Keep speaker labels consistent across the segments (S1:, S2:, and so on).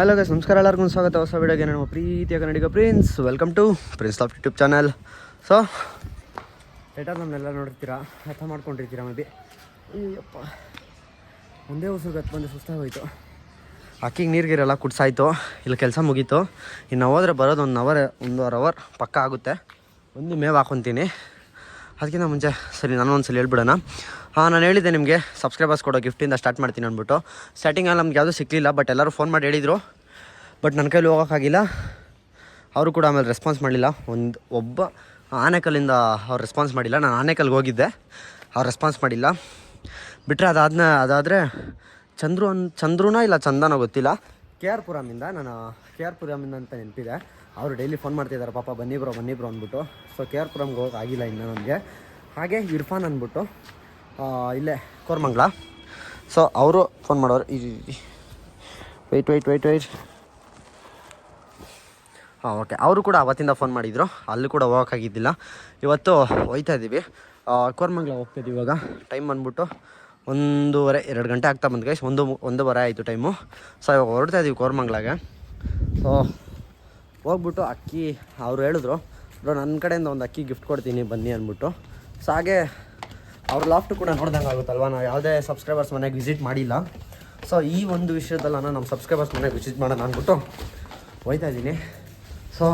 S1: Hello guys, ನಮಸ್ಕಾರ. ಎಲ್ಲರಿಗೂ ಸ್ವಾಗತ ಹೊಸ ವಿಡಿಯೋಗೆ. ನಮ್ಮ ಪ್ರೀತಿಯ Kannadiga prince. Welcome to prince of YouTube channel. So later ನಮ್ಮನ್ನೆಲ್ಲ ನೋಡಿರ್ತೀರಾ, ಅರ್ಥ ಮಾಡ್ಕೊಂಡಿರ್ತೀರಾ ಮೇ ಬಿ. ಅಯ್ಯಪ್ಪ, ಒಂದೇ ಉಸಿರುಗತ್ತು ಬಂದು ಸುಸ್ತಾಗೋಯ್ತು. ಅಕ್ಕಿಗೆ ನೀರಿಗಿರಲ್ಲ ಕುಡ್ಸಾಯ್ತು. ಇಲ್ಲಿ ಕೆಲಸ ಮುಗೀತು. ಇನ್ನು ಹೋದ್ರೆ ಬರೋದು 1 ಅವರ್ ಪಕ್ಕ ಆಗುತ್ತೆ. ಒಂದು ಮೇವು ಹಾಕೊತೀನಿ. ಅದಕ್ಕಿಂತ ಮುಂಚೆ ಸರಿ ನಾನು ಒಂದ್ಸಲ ಹೇಳ್ಬಿಡೋಣ. ನಾನು ಹೇಳಿದ್ದೆ ನಿಮಗೆ ಸಬ್ಸ್ಕ್ರೈಬರ್ಸ್ ಕೊಡೋ ಗಿಫ್ಟಿಂದ ಸ್ಟಾರ್ಟ್ ಮಾಡ್ತೀನಿ ಅಂದ್ಬಿಟ್ಟು. ಸ್ಟಾರ್ಟಿಂಗಲ್ಲಿ ನಮ್ಗೆ ಯಾವುದೂ ಸಿಕ್ಕಲಿಲ್ಲ, ಬಟ್ ಎಲ್ಲರೂ ಫೋನ್ ಮಾಡಿ ಹೇಳಿದರು. ಬಟ್ ನನ್ನ ಕೈಲಿ ಹೋಗೋಕ್ಕಾಗಿಲ್ಲ. ಅವರು ಕೂಡ ಆಮೇಲೆ ರೆಸ್ಪಾನ್ಸ್ ಮಾಡಲಿಲ್ಲ. ಒಬ್ಬ ಆನೇಕಲ್ಲಿಂದ ಅವ್ರು ರೆಸ್ಪಾನ್ಸ್ ಮಾಡಿಲ್ಲ. ನಾನು ಆನೇಕಲ್ಗೆ ಹೋಗಿದ್ದೆ, ಅವ್ರು ರೆಸ್ಪಾನ್ಸ್ ಮಾಡಿಲ್ಲ. ಬಿಟ್ಟರೆ ಅದಾದರೆ ಚಂದ್ರುನ ಇಲ್ಲ ಚಂದನೋ ಗೊತ್ತಿಲ್ಲ, KR ಪುರಮಿಂದ. ನಾನು KR ಪುರಮಿಂದ ಅಂತ ನೆನಪಿದೆ. ಅವರು ಡೈಲಿ ಫೋನ್ ಮಾಡ್ತಿದ್ದಾರೆ, ಪಾಪ ಬನ್ನಿ ಬ್ರೋ ಅಂದ್ಬಿಟ್ಟು. ಸೊ KR ಪುರಮ್ಗೆ ಹೋಗೋಕೆ ಆಗಿಲ್ಲ ಇನ್ನು ನನಗೆ. ಹಾಗೆ ಇರ್ಫಾನ್ ಅಂದ್ಬಿಟ್ಟು ಇಲ್ಲೇ ಕೋರ್ಮಂಗ್ಲ. ಸೊ ಅವರು ಫೋನ್ ಮಾಡೋರು. ವೆಯ್ಟ್ ಹಾಂ, ಓಕೆ. ಅವರು ಕೂಡ ಅವತ್ತಿಂದ ಫೋನ್ ಮಾಡಿದರು. ಅಲ್ಲಿ ಕೂಡ ಹೋಗೋಕ್ಕಾಗಿದ್ದಿಲ್ಲ. ಇವತ್ತು ಹೋಗ್ತಾ ಇದ್ದೀವಿ, ಕೋರ್ಮಂಗ್ಲ ಹೋಗ್ತಾಯಿದ್ದೀವಿ. ಇವಾಗ ಟೈಮ್ ಬಂದ್ಬಿಟ್ಟು 1:30-2 ಗಂಟೆ ಆಗ್ತಾ ಬಂದು ಗೈಸ್. 1:30 ಆಯಿತು ಟೈಮು. ಸೊ ಇವಾಗ ಹೊರಡ್ತಾ ಇದ್ದೀವಿ ಕೋರ್ಮಂಗ್ಲಾಗೆ. ಸೊ ಹೋಗ್ಬಿಟ್ಟು ಅಕ್ಕಿ ಅವರು ಹೇಳಿದ್ರು, ಬ್ರೋ ನನ್ನ ಕಡೆಯಿಂದ ಒಂದು ಅಕ್ಕಿ ಗಿಫ್ಟ್ ಕೊಡ್ತೀನಿ ಬನ್ನಿ ಅಂದ್ಬಿಟ್ಟು. ಸೊ ಹಾಗೆ ಅವ್ರ ಲಾಫ್ಟ್ ಕೂಡ ನೋಡ್ದಂಗೆ ಆಗುತ್ತಲ್ವ. ನಾವು ಯಾವುದೇ ಸಬ್ಸ್ಕ್ರೈಬರ್ಸ್ ಮನೆಗೆ ವಿಸಿಟ್ ಮಾಡಿಲ್ಲ. ಸೊ ಈ ಒಂದು ವಿಷಯದಲ್ಲಿ ನಾನು ನಮ್ಮ ಸಬ್ಸ್ಕ್ರೈಬರ್ಸ್ ಮನೆಗೆ ವಿಸಿಟ್ ಮಾಡೋಣ ಅಂದ್ಬಿಟ್ಟು ಹೋಗ್ತಾ ಇದ್ದೀನಿ. ಸೊ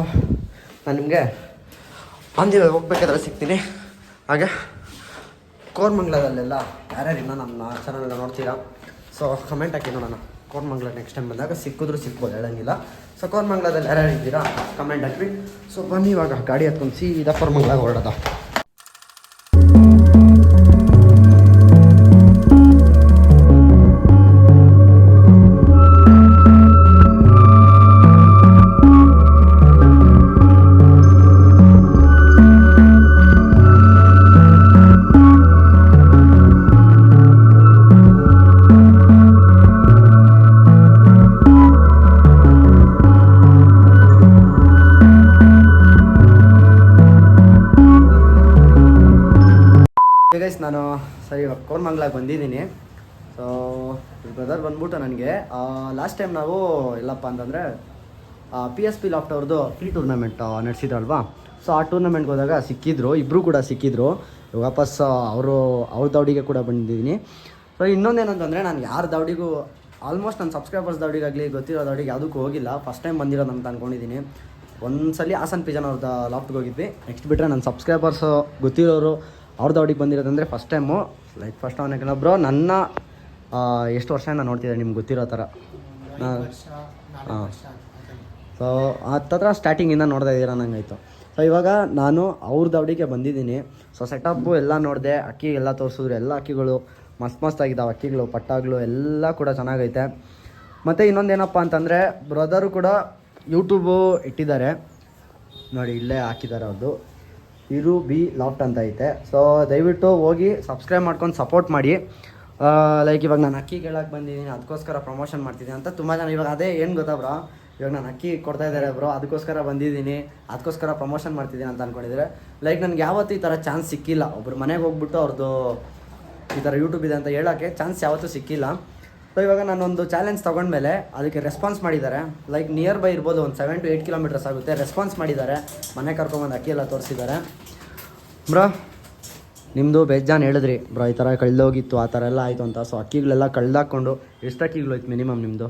S1: ನಾನು ನಿಮಗೆ ಅಂದಿರೋ ಹೋಗ್ಬೇಕಾದ್ರೆ ಸಿಗ್ತೀನಿ. ಹಾಗೆ ಕೋರ್ಮಂಗ್ಲದಲ್ಲೆಲ್ಲ ಯಾರ್ಯಾರು ಇನ್ನೂ ನಮ್ಮ ಚಾನಲ್ನ ನೋಡ್ತೀರಾ, ಸೊ ಕಮೆಂಟ್ ಹಾಕಿ ನೋಡೋಣ. ಕೋರ್ಮಂಗ್ಲ ನೆಕ್ಸ್ಟ್ ಟೈಮ್ ಬಂದಾಗ ಸಿಕ್ಕಿದ್ರು ಸಿಗ್ಬೋದು, ಹೇಳೋಂಗಿಲ್ಲ. ಸೊ ಕೋರ್ಮಂಗ್ಲದಲ್ಲಿ ಯಾರ್ಯಾರು ಇದ್ದೀರಾ ಕಮೆಂಟ್ ಹಾಕಿ. ಸೊ ಬನ್ನಿ ಇವಾಗ ಗಾಡಿ ಹತ್ಕೊಂಡು ಸೀದಾ ಕೋರ್ಮಂಗ್ಲಾಗ ಹೊರಡೋದ. ಗೈಸ್, ನಾನು ಸರಿ ಕೋರ್ಮಂಗ್ಲಾಗೆ ಬಂದಿದ್ದೀನಿ. ಸೊ ಬ್ರದರ್ ಬಂದ್ಬಿಟ್ಟು ನನಗೆ ಲಾಸ್ಟ್ ಟೈಮ್ ನಾವು ಎಲ್ಲಪ್ಪ ಅಂತಂದರೆ PSP ಲಾಫ್ಟ್ ಅವ್ರದ್ದು ಫ್ರೀ ಟೂರ್ನಮೆಂಟ್ ನಡೆಸಿದ್ರಲ್ವಾ. ಸೊ ಆ ಟೂರ್ನಮೆಂಟ್ಗೆ ಹೋದಾಗ ಸಿಕ್ಕಿದ್ರು, ಇಬ್ಬರು ಕೂಡ ಸಿಕ್ಕಿದ್ರು. ವಾಪಸ್ ಅವ್ರ ದೌಡಿಗೆ ಕೂಡ ಬಂದಿದ್ದೀನಿ. ಸೊ ಇನ್ನೊಂದೇನಂತಂದರೆ ನಾನು ಯಾರ ದೌಡಿಗೂ ಆಲ್ಮೋಸ್ಟ್ ನನ್ನ ಸಬ್ಸ್ಕ್ರೈಬರ್ಸ್ ದೌಡಿಗಾಗಲಿ ಗೊತ್ತಿರೋ ದೌಡಿಗೆ ಯಾವುದಕ್ಕೂ ಹೋಗಿಲ್ಲ. ಫಸ್ಟ್ ಟೈಮ್ ಬಂದಿರೋದು ಅಂತ ಅಂದ್ಕೊಂಡಿದ್ದೀನಿ. ಒಂದ್ಸಲಿ ಹಾಸನ್ ಪಿಜನ್ ಅವ್ರದ್ದು ಲಾಫ್ಟ್ಗೆ ಹೋಗಿದ್ವಿ. ನೆಕ್ಸ್ಟ್ ಬಿಟ್ಟರೆ ನನ್ನ ಸಬ್ಸ್ಕ್ರೈಬರ್ಸು ಗೊತ್ತಿರೋರು ಅವ್ರ ದೌಡಿಗೆ ಬಂದಿರೋದಂದರೆ ಫಸ್ಟ್ ಟೈಮು. ಲೈಕ್ ಫಸ್ಟ್ ಅವನ ಬ್ರೋ ನನ್ನ ಎಷ್ಟು ವರ್ಷದಿಂದ ನೋಡ್ತಿದ್ದೆ ನಿಮ್ಗೆ ಗೊತ್ತಿರೋ ಥರ. ಹಾಂ, ಸೊ ಹತ್ತತ್ರ ಸ್ಟಾರ್ಟಿಂಗಿಂದ ನೋಡ್ತಾ ಇದ್ದೀರಾ ನಂಗಾಯಿತು. ಸೊ ಇವಾಗ ನಾನು ಅವ್ರ ದೌಡಿಗೆ ಬಂದಿದ್ದೀನಿ. ಸೊ ಸೆಟಪ್ಪು ಎಲ್ಲ ನೋಡಿದೆ, ಅಕ್ಕಿ ಎಲ್ಲ ತೋರಿಸಿದ್ರು. ಎಲ್ಲ ಅಕ್ಕಿಗಳು ಮಸ್ತಾಗಿದ್ದಾವೆ. ಅಕ್ಕಿಗಳು ಪಟ್ಟಾಗಳು ಎಲ್ಲ ಕೂಡ ಚೆನ್ನಾಗೈತೆ. ಮತ್ತು ಇನ್ನೊಂದೇನಪ್ಪ ಅಂತಂದರೆ ಬ್ರದರು ಕೂಡ ಯೂಟ್ಯೂಬು ಇಟ್ಟಿದ್ದಾರೆ ನೋಡಿ, ಇಲ್ಲೇ ಹಾಕಿದ್ದಾರೆ. ಅವ್ರದ್ದು ಇರು ಬಿ ಲಾಫ್ಟ್ ಅಂತ ಐತೆ. ಸೊ ದಯವಿಟ್ಟು ಹೋಗಿ ಸಬ್ಸ್ಕ್ರೈಬ್ ಮಾಡ್ಕೊಂಡು ಸಪೋರ್ಟ್ ಮಾಡಿ. ಲೈಕ್ ಇವಾಗ ನಾನು ಅಕ್ಕಿ ಕೇಳಕ್ಕೆ ಬಂದಿದ್ದೀನಿ, ಅದಕ್ಕೋಸ್ಕರ ಪ್ರಮೋಷನ್ ಮಾಡ್ತಿದ್ದೀನಿ ಅಂತ ತುಂಬ ಜನ ಇವಾಗ ಅದೇ ಏನು ಗೊತ್ತಾ ಬ್ರೋ, ಇವಾಗ ನಾನು ಅಕ್ಕಿ ಕೊಡ್ತಾ ಇದ್ದಾರೆ ಬ್ರೋ, ಅದಕ್ಕೋಸ್ಕರ ಬಂದಿದ್ದೀನಿ, ಅದಕ್ಕೋಸ್ಕರ ಪ್ರಮೋಷನ್ ಮಾಡ್ತಿದ್ದೀನಿ ಅಂತ ಅಂದ್ಕೊಂಡಿದ್ದಾರೆ. ಲೈಕ್ ನನಗೆ ಯಾವತ್ತೂ ಈ ಥರ ಚಾನ್ಸ್ ಸಿಕ್ಕಿಲ್ಲ. ಒಬ್ಬರು ಮನೆಗೆ ಹೋಗ್ಬಿಟ್ಟು ಅವ್ರದ್ದು ಈ ಥರ ಯೂಟ್ಯೂಬ್ ಇದೆ ಅಂತ ಹೇಳೋಕ್ಕೆ ಚಾನ್ಸ್ ಯಾವತ್ತೂ ಸಿಕ್ಕಿಲ್ಲ. ಸೊ ಇವಾಗ ನಾನೊಂದು ಚಾಲೆಂಜ್ ತೊಗೊಂಡ್ಮೇಲೆ ಅದಕ್ಕೆ ರೆಸ್ಪಾನ್ಸ್ ಮಾಡಿದ್ದಾರೆ. ಲೈಕ್ ನಿಯರ್ ಬೈ ಇರ್ಬೋದು, ಒಂದು 7 to 8 ಕಿಲೋಮೀಟರ್ಸ್ ಆಗುತ್ತೆ. ರೆಸ್ಪಾನ್ಸ್ ಮಾಡಿದ್ದಾರೆ, ಮನೆ ಕರ್ಕೊಂಬಂದು ಅಕ್ಕಿ ಎಲ್ಲ ತೋರಿಸಿದ್ದಾರೆ. ಬ್ರೋ ನಿಮ್ಮದು ಬೇಜಾನ್ ಹೇಳಿದ್ರಿ ಬ್ರೋ, ಈ ಥರ ಕಳೆದೋಗಿತ್ತು, ಆ ಥರ ಎಲ್ಲ ಆಯಿತು ಅಂತ. ಸೊ ಅಕ್ಕಿಗಳೆಲ್ಲ ಕಳೆದಾಕೊಂಡು ಎಷ್ಟು ಅಕ್ಕಿಗಳು ಹೋಯ್ತು ಮಿನಿಮಮ್ ನಿಮ್ಮದು?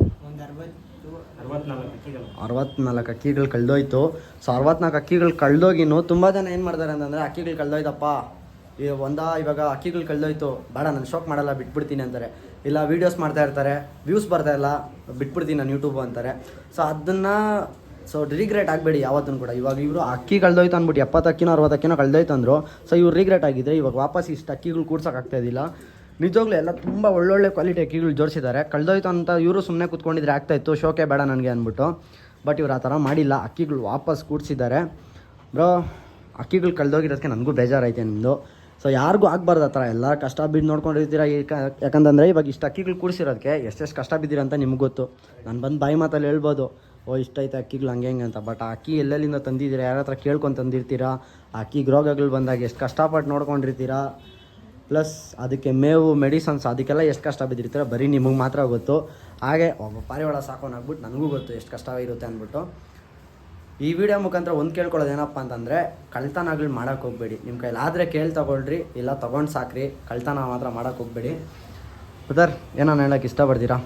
S1: 64 ಅಕ್ಕಿಗಳು ಕಳೆದೋಯ್ತು. ಸೊ 64 ಅಕ್ಕಿಗಳು ಕಳೆದೋಗಿನೂ ತುಂಬ ಜನ ಏನು ಮಾಡ್ತಾರೆ ಅಂತಂದರೆ, ಅಕ್ಕಿಗಳು ಕಳೆದೋಯ್ತಪ್ಪ ಇವಾಗ ಅಕ್ಕಿಗಳು ಕಳೆದೋಯ್ತು, ಬೇಡ ನಾನು ಶೋಕ್ ಮಾಡಲ್ಲ ಬಿಟ್ಬಿಡ್ತೀನಿ ಅಂತಾರೆ. ಇಲ್ಲ ವೀಡಿಯೋಸ್ ಮಾಡ್ತಾ ಇರ್ತಾರೆ, ವ್ಯೂಸ್ ಬರ್ತಾಯಿಲ್ಲ, ಬಿಟ್ಬಿಡ್ತೀನಿ ನಾನು ಯೂಟ್ಯೂಬು ಅಂತಾರೆ. ಸೊ ಅದನ್ನು ರಿಗ್ರೆಟ್ ಆಗಬೇಡಿ ಯಾವತ್ತೂ ಕೂಡ. ಇವಾಗ ಇವರು ಅಕ್ಕಿ ಕಳೆದೋಯ್ತು ಅಂದ್ಬಿಟ್ಟು 70 ಅಕ್ಕಿನೋ 60 ಅಕ್ಕಿನೋ ಕಳೆದೋಯ್ತು ಅಂದರು. ಸೊ ಇವ್ರು ರಿಗ್ರೆಟ್ ಆಗಿದ್ದರೆ ಇವಾಗ ವಾಪಸ್ ಇಷ್ಟು ಅಕ್ಕಿಗಳು ಕೂಡ್ಸೋಕ್ಕಾಗ್ತಾಯಿದ್ದಿಲ್ಲ. ನಿಜವಾಗ್ಲೂ ಎಲ್ಲ ತುಂಬ ಒಳ್ಳೊಳ್ಳೆ ಕ್ವಾಲಿಟಿ ಅಕ್ಕಿಗಳು ಜೋಡಿಸಿದ್ದಾರೆ. ಕಳೆದೋಯ್ತು ಅಂತ ಇವರು ಸುಮ್ಮನೆ ಕೂತ್ಕೊಂಡಿದ್ರೆ ಆಗ್ತಾಯಿತ್ತು, ಶೋಕೆ ಬೇಡ ನನಗೆ ಅಂದ್ಬಿಟ್ಟು. ಬಟ್ ಇವ್ರು ಆ ಥರ ಮಾಡಿಲ್ಲ, ಅಕ್ಕಿಗಳು ವಾಪಸ್ ಕೂಡಿಸಿದ್ದಾರೆ. ಬ್ರೋ ಅಕ್ಕಿಗಳು ಕಳೆದೋಗಿರೋದಕ್ಕೆ ನನಗೂ ಬೇಜಾರೈತೆ ನಿಮ್ಮದು. ಸೊ ಯಾರಿಗೂ ಆಗಬಾರ್ದು ಆ ಥರ. ಎಲ್ಲ ಕಷ್ಟ ಬಿದ್ದು ನೋಡ್ಕೊಂಡಿರ್ತೀರ. ಯಾಕಂತಂದರೆ ಇವಾಗ ಇಷ್ಟು ಅಕ್ಕಿಗಳು ಕೂಡಿಸಿರೋದಕ್ಕೆ ಎಷ್ಟೆಷ್ಟು ಕಷ್ಟ ಬಿದ್ದಿರ ಅಂತ ನಿಮ್ಗೆ ಗೊತ್ತು. ನಾನು ಬಂದು ಬಾಯಿ ಮಾತಲ್ಲಿ ಹೇಳ್ಬೋದು, ಓ ಇಷ್ಟೈತೆ ಅಕ್ಕಿಗಳು ಹಂಗೆ ಅಂತ. ಬಟ್ ಆ ಅಕ್ಕಿ ಎಲ್ಲೆಲ್ಲಿಂದ ತಂದಿದ್ದೀರಾ, ಯಾರ ಹತ್ರ ಕೇಳ್ಕೊಂಡು ತಂದಿರ್ತೀರಾ, ಆ ಅಕ್ಕಿಗೆ ರೋಗಗಳು ಬಂದಾಗ ಎಷ್ಟು ಕಷ್ಟಪಟ್ಟು ನೋಡ್ಕೊಂಡಿರ್ತೀರಾ. ಪ್ಲಸ್ ಅದಕ್ಕೆ ಮೇವು ಮೆಡಿಸನ್ಸ್ ಅದಕ್ಕೆಲ್ಲ ಎಷ್ಟು ಕಷ್ಟ ಬಿದ್ದಿರ್ತೀರ ಬರೀ ನಿಮಗೆ ಮಾತ್ರ ಗೊತ್ತು. ಹಾಗೆ ಒಬ್ಬ ಪಾರಿವಾಳ ಸಾಕೋನಾಗ್ಬಿಟ್ಟು ನನಗೂ ಗೊತ್ತು ಎಷ್ಟು ಕಷ್ಟವಾಗಿರುತ್ತೆ ಅಂದ್ಬಿಟ್ಟು. ಈ ವಿಡಿಯೋ ಮುಖಾಂತರ ಒಂದು ಕೇಳ್ಕೊಳ್ಳೋದು ಏನಪ್ಪ ಅಂತಂದರೆ, ಕಳ್ತನಗಳು ಮಾಡೋಕ್ಕೆ ಹೋಗಬೇಡಿ. ನಿಮ್ಮ ಕೈಲಾದರೆ ಕೇಳಿ ತೊಗೊಳ್ರಿ, ಇಲ್ಲ ತೊಗೊಂಡು ಸಾಕ್ರಿ, ಕಳ್ತನ ಮಾತ್ರ ಮಾಡೋಕ್ಕೆ ಹೋಗಬೇಡಿ. ಬ್ರದರ್ ಏನೋ ಹೇಳೋಕ್ಕೆ ಇಷ್ಟಪಡ್ತೀರಾ?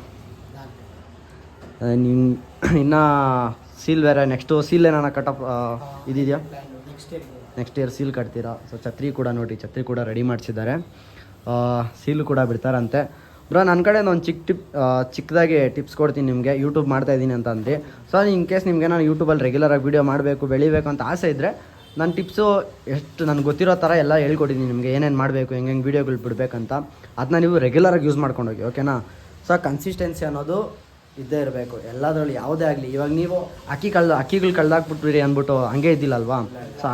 S1: ನಿಮ್ಮ ಇನ್ನೂ ಸೀಲ್ ಬೇರೆ ನೆಕ್ಸ್ಟು ಸೀಲ್ ಏನಾರ ಕಟಪ್ ಇದೆಯಾ? ನೆಕ್ಸ್ಟ್ ಇಯರ್ ಸೀಲ್ ಕಟ್ತೀರಾ. ಸೊ ಛತ್ರಿ ಕೂಡ ನೋಡಿರಿ, ಛತ್ರಿ ಕೂಡ ರೆಡಿ ಮಾಡಿಸಿದ್ದಾರೆ, ಸೀಲು ಕೂಡ ಬಿಡ್ತಾರಂತೆ. ಬ್ರೋ ನನ್ನ ಕಡೆಯಿಂದ ಒಂದು ಚಿಕ್ಕದಾಗಿ ಟಿಪ್ಸ್ ಕೊಡ್ತೀನಿ ನಿಮಗೆ. ಯೂಟ್ಯೂಬ್ ಮಾಡ್ತಾಯಿದ್ದೀನಿ ಅಂತ ಅಂದು. ಸೊ ಇನ್ ಕೇಸ್ ನಿಮಗೆ ನಾನು ಯೂಟ್ಯೂಬಲ್ಲಿ ರೆಗ್ಯುಲರಾಗಿ ವೀಡಿಯೋ ಮಾಡಬೇಕು, ಬೆಳಿಬೇಕು ಅಂತ ಆಸೆ ಇದ್ದರೆ ನನ್ನ ಟಿಪ್ಸು ಎಷ್ಟು ನನಗೆ ಗೊತ್ತಿರೋ ಥರ ಎಲ್ಲ ಹೇಳ್ಕೊಟ್ಟಿದ್ದೀನಿ ನಿಮಗೆ. ಏನೇನು ಮಾಡಬೇಕು, ಹೆಂಗೆ ವೀಡಿಯೋಗಳು ಬಿಡಬೇಕಂತ, ಅದನ್ನ ನೀವು ರೆಗ್ಯುಲರಾಗಿ ಯೂಸ್ ಮಾಡ್ಕೊಂಡೋಗಿ, ಓಕೆನಾ? ಸೊ ಕನ್ಸಿಸ್ಟೆನ್ಸಿ ಅನ್ನೋದು ಇದ್ದೇ ಇರಬೇಕು ಎಲ್ಲದರಲ್ಲಿ, ಯಾವುದೇ ಆಗಲಿ. ಇವಾಗ ನೀವು ಅಕ್ಕಿಗಳು ಕಳ್ದಾಕ್ಬಿಟ್ರಿ ಅಂದ್ಬಿಟ್ಟು ಹಂಗೆ ಇದ್ದಿಲ್ಲಲ್ವಾ? ಸೊ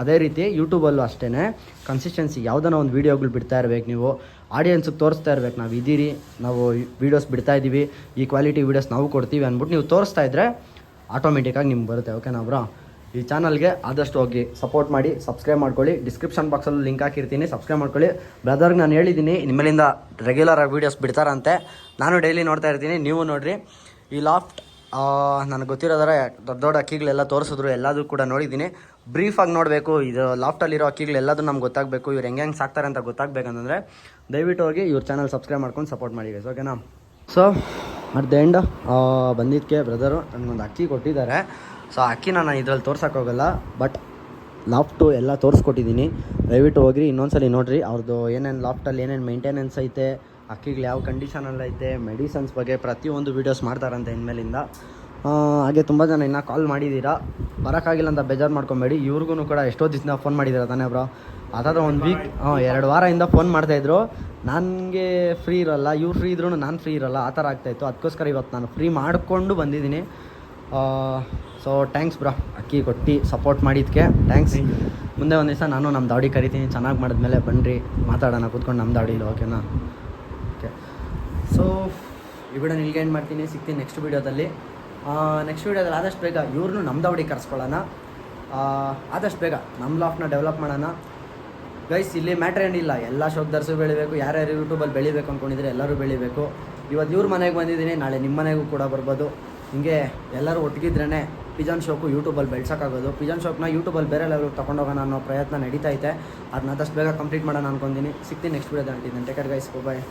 S1: ಅದೇ ರೀತಿ ಯೂಟ್ಯೂಬಲ್ಲೂ ಅಷ್ಟೇ ಕನ್ಸಿಸ್ಟೆನ್ಸಿ, ಯಾವುದನ್ನ ಒಂದು ವೀಡಿಯೋಗಳು ಬಿಡ್ತಾ ಇರಬೇಕು. ನೀವು ಆಡಿಯನ್ಸಿಗೆ ತೋರಿಸ್ತಾ ಇರ್ಬೇಕು, ನಾವು ಇದ್ದೀರಿ, ನಾವು ವೀಡಿಯೋಸ್ ಬಿಡ್ತಾ ಇದ್ದೀವಿ, ಈ ಕ್ವಾಲಿಟಿ ವೀಡಿಯೋಸ್ ನಾವು ಕೊಡ್ತೀವಿ ಅಂದ್ಬಿಟ್ಟು ನೀವು ತೋರಿಸ್ತಾ ಇದ್ದರೆ ಆಟೋಮೆಟಿಕ್ಕಾಗಿ ನಿಮ್ಗೆ ಬರುತ್ತೆ, ಓಕೆನಾ ಬ್ರೋ? ಈ ಚಾನಲ್ಗೆ ಆದಷ್ಟು ಹೋಗಿ ಸಪೋರ್ಟ್ ಮಾಡಿ, ಸಬ್ಸ್ಕ್ರೈಬ್ ಮಾಡ್ಕೊಳ್ಳಿ. ಡಿಸ್ಕ್ರಿಪ್ಷನ್ ಬಾಕ್ಸಲ್ಲಿ ಲಿಂಕ್ ಹಾಕಿರ್ತೀನಿ, ಸಬ್ಸ್ಕ್ರೈಬ್ ಮಾಡ್ಕೊಳ್ಳಿ. ಬ್ರದರ್ಗೆ ನಾನು ಹೇಳಿದ್ದೀನಿ ನಿಮ್ಮಲ್ಲಿಂದ ರೆಗ್ಯುಲರಾಗಿ ವೀಡಿಯೋಸ್ ಬಿಡ್ತಾರಂತೆ, ನಾನು ಡೈಲಿ ನೋಡ್ತಾ ಇರ್ತೀನಿ, ನೀವು ನೋಡಿರಿ. ಈ ಲಾಫ್ಟ್ ನನಗೆ ಗೊತ್ತಿರೋದರ ದೊಡ್ಡ ಅಕ್ಕಿಗಳೆಲ್ಲ ತೋರಿಸಿದ್ರು, ಎಲ್ಲದೂ ಕೂಡ ನೋಡಿದ್ದೀನಿ. ಬ್ರೀಫಾಗಿ ನೋಡಬೇಕು, ಇದು ಲಾಫ್ಟಲ್ಲಿರೋ ಅಕ್ಕಿಗಳೆಲ್ಲದೂ ನಮ್ಗೆ ಗೊತ್ತಾಗಬೇಕು, ಇವ್ರು ಹೆಂಗೆ ಸಾಕ್ತಾರೆ ಅಂತ ಗೊತ್ತಾಗಬೇಕಂತಂದರೆ ದಯವಿಟ್ಟು ಹೋಗಿ ಇವ್ರ ಚಾನಲ್ ಸಬ್ಸ್ಕ್ರೈಬ್ ಮಾಡ್ಕೊಂಡು ಸಪೋರ್ಟ್ ಮಾಡಿ ಗೈಸ್, ಓಕೆನಾ? ಸೊ ಅಟ್ ದ ಎಂಡ್ ಬಂದಿದ್ದಕ್ಕೆ ಬ್ರದರು ನನಗೊಂದು ಅಕ್ಕಿ ಕೊಟ್ಟಿದ್ದಾರೆ. ಸೊ ಅಕ್ಕಿನ ನಾನು ಇದರಲ್ಲಿ ತೋರ್ಸೋಕ್ಕೋಗಲ್ಲ, ಬಟ್ ಲಾಫ್ಟು ಎಲ್ಲ ತೋರಿಸ್ಕೊಟ್ಟಿದ್ದೀನಿ. ದಯವಿಟ್ಟು ಹೋಗ್ರಿ, ಇನ್ನೊಂದ್ಸಲಿ ನೋಡಿರಿ ಅವ್ರದ್ದು ಏನೇನು ಲಾಫ್ಟಲ್ಲಿ ಏನೇನು ಮೇಂಟೆನೆನ್ಸ್ ಐತೆ, ಅಕ್ಕಿಗಳು ಯಾವ ಕಂಡೀಷನಲ್ಲಿ ಐತೆ, ಮೆಡಿಸನ್ಸ್ ಬಗ್ಗೆ ಪ್ರತಿಯೊಂದು ವೀಡಿಯೋಸ್ ಮಾಡ್ತಾರಂತೆ ಇನ್ಮೇಲಿಂದ. ಹಾಗೆ ತುಂಬ ಜನ ಇನ್ನೂ ಕಾಲ್ ಮಾಡಿದ್ದೀರಾ, ಬರೋಕ್ಕಾಗಿಲ್ಲ ಅಂತ ಬೇಜಾರು ಮಾಡ್ಕೊಬೇಡಿ. ಇವ್ರಿಗೂ ಕೂಡ ಎಷ್ಟೋ ದಿವಸ ಫೋನ್ ಮಾಡಿದ್ದೀರಾ ತಾನೇ ಬ್ರೋ? ಅದಾದ್ರೆ ಒಂದು ವೀಕ್ 2 ವಾರದಿಂದ ಫೋನ್ ಮಾಡ್ತಾಯಿದ್ರು. ನನಗೆ ಫ್ರೀ ಇರೋಲ್ಲ, ಇವ್ರು ಫ್ರೀ ಇದ್ರೂ ನಾನು ಫ್ರೀ ಇರೋಲ್ಲ, ಆ ಥರ ಆಗ್ತಾಯಿತ್ತು. ಅದಕ್ಕೋಸ್ಕರ ಇವತ್ತು ನಾನು ಫ್ರೀ ಮಾಡಿಕೊಂಡು ಬಂದಿದ್ದೀನಿ. ಸೊ ಥ್ಯಾಂಕ್ಸ್ ಬ್ರೋ, ಅಕ್ಕಿ ಕೊಟ್ಟು ಸಪೋರ್ಟ್ ಮಾಡಿದ್ದಕ್ಕೆ ಥ್ಯಾಂಕ್ಸ್. ಮುಂದೆ ಒಂದು ದಿವಸ ನಾನು ನಮ್ಮ ದಾವಡಿ ಕರಿತೀನಿ, ಚೆನ್ನಾಗಿ ಮಾಡಿದ್ಮೇಲೆ ಬನ್ನಿರಿ ಮಾತಾಡೋಣ ಕೂತ್ಕೊಂಡು ನಮ್ಮ ದಾವಡಿಲಿ, ಓಕೆನಾ? ಓಕೆ, ಸೊ ಈ ವಿಡಿಯೋ ಇಲ್ಲಿಗೆ ಎಂಡ್ ಮಾಡ್ತೀನಿ. ಸಿಗ್ತೀನಿ ನೆಕ್ಸ್ಟ್ ವೀಡಿಯೋದಲ್ಲಿ. ಆದಷ್ಟು ಬೇಗ ಇವ್ರನ್ನೂ ನಮ್ಮ ದಾವಡಿ ಕರೆಸ್ಕೊಳ್ಳೋಣ, ಆದಷ್ಟು ಬೇಗ ನಮ್ಮ ಲಾಫ್ಟ್ನ ಡೆವಲಪ್ ಮಾಡೋಣ ಗೈಸ್. ಇಲ್ಲಿ ಮ್ಯಾಟ್ರ್ ಏನಿಲ್ಲ, ಎಲ್ಲ ಶೋಕ್ದರ್ಸು ಬೆಳಿಬೇಕು, ಯಾರ್ಯಾರು ಯೂಟ್ಯೂಬಲ್ಲಿ ಬೆಳಿಬೇಕು ಅಂದ್ಕೊಂಡಿದ್ರೆ ಎಲ್ಲರೂ ಬೆಳಿಬೇಕು. ಇವತ್ತು ಇವ್ರ ಮನೆಗೆ ಬಂದಿದ್ದೀನಿ, ನಾಳೆ ನಿಮ್ಮ ಮನೆಗೂ ಕೂಡ ಬರ್ಬೋದು. ಹಿಂಗೆ ಎಲ್ಲರೂ ಒಟ್ಟಿಗಿದ್ರೇ ಪಿಜನ್ ಶೋಕು ಯೂಟ್ಯೂಬಲ್ಲಿ ಬೆಳ್ಸೋಕ್ಕಾಗೋದು. ಪಿಜನ್ ಶೋಕ್ನ ಯೂಟ್ಯೂಬಲ್ಲಿ ಬೇರೆ ಲೆವೆಲ್ಗೆ ತೊಗೊಂಡೋಗೋಣ ಅನ್ನೋ ಪ್ರಯತ್ನ ನಡೀತಾ ಐತೆ. ಅದನ್ನ ಆದಷ್ಟು ಬೇಗ ಕಂಪ್ಲೀಟ್ ಮಾಡೋಣ ಅನ್ಕೊಂಡಿದ್ದೀನಿ. ಸಿಗ್ತೀನಿ ನೆಕ್ಸ್ಟ್ ವೀಡಿಯೋದಲ್ಲಿ. ಟೇಕ್ ಕೇರ್ ಗೈಸ್, ಬಾಯ್.